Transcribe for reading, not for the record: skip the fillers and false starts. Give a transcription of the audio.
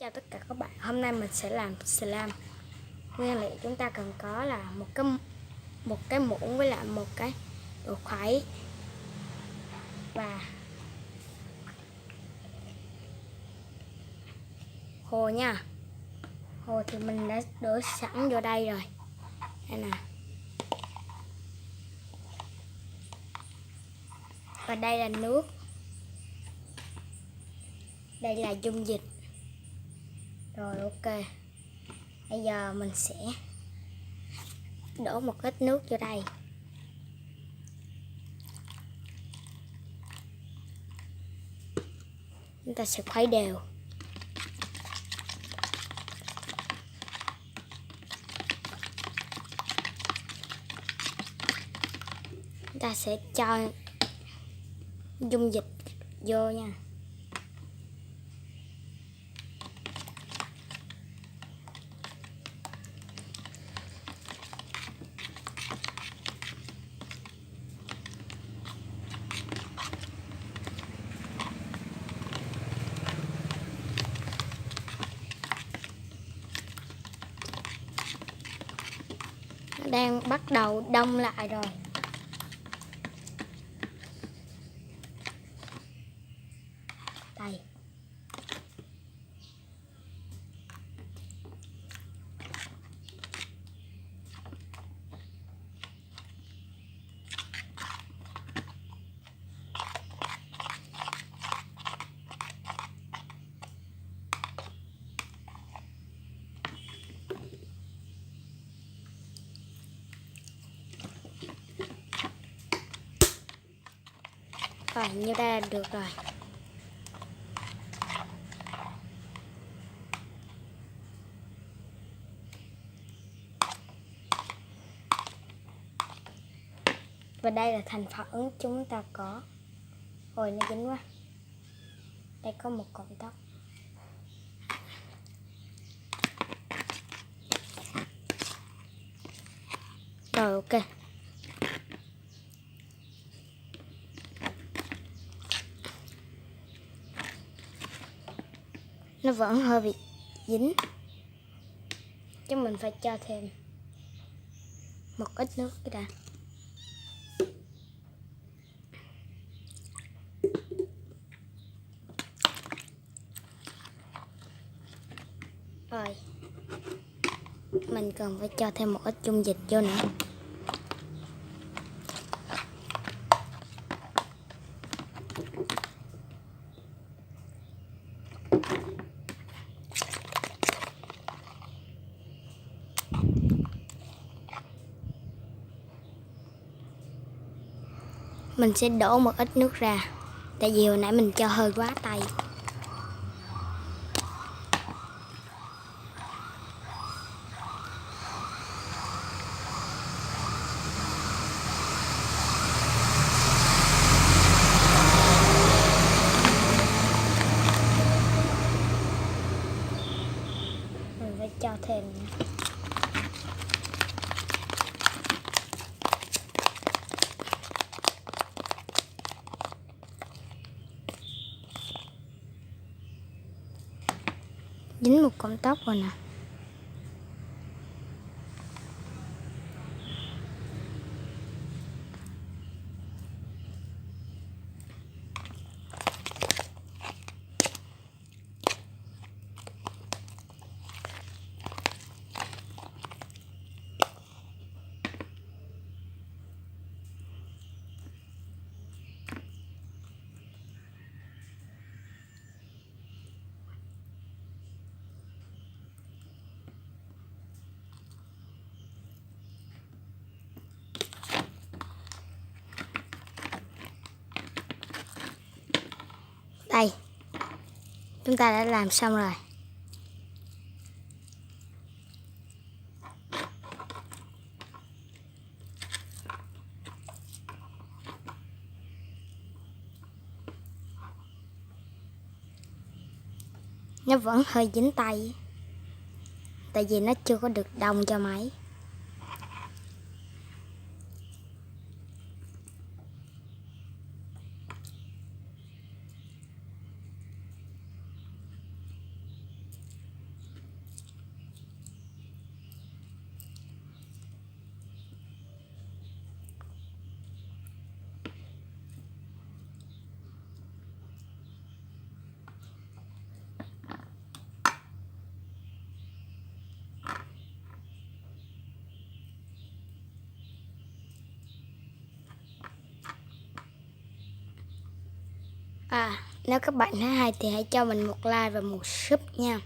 Chào tất cả các bạn, hôm nay mình sẽ làm slime. Nguyên liệu chúng ta cần có là một cái muỗng với lại một cái đồ khuấy và hồ nha. Hồ thì mình đã đổ sẵn vô đây rồi. Đây nè. Và đây là nước. Đây là dung dịch. Rồi ok. Bây giờ mình sẽ đổ một ít nước vô đây. Chúng ta sẽ khuấy đều. Chúng ta sẽ cho dung dịch vô nha. Nó đang bắt đầu đông lại rồi. Đây. Rồi, như đây là được rồi. Và đây là thành phẩm chúng ta có. Ôi nó dính quá. Đây có một cọng tóc. Rồi ok. Nó vẫn hơi bị dính. Chứ mình phải cho thêm một ít nước cái đã. Rồi. Mình cần phải cho thêm một ít dung dịch vô nữa. Mình sẽ đổ một ít nước ra. Tại vì hồi nãy mình cho hơi quá tay. Mình phải cho thêm nữa. Dính một cọng tóc rồi nè. Đây. Chúng ta đã làm xong rồi. Nó vẫn hơi dính tay. Tại vì nó chưa có được đông cho máy. Nếu các bạn thấy hay thì hãy cho mình một like và một sub nha.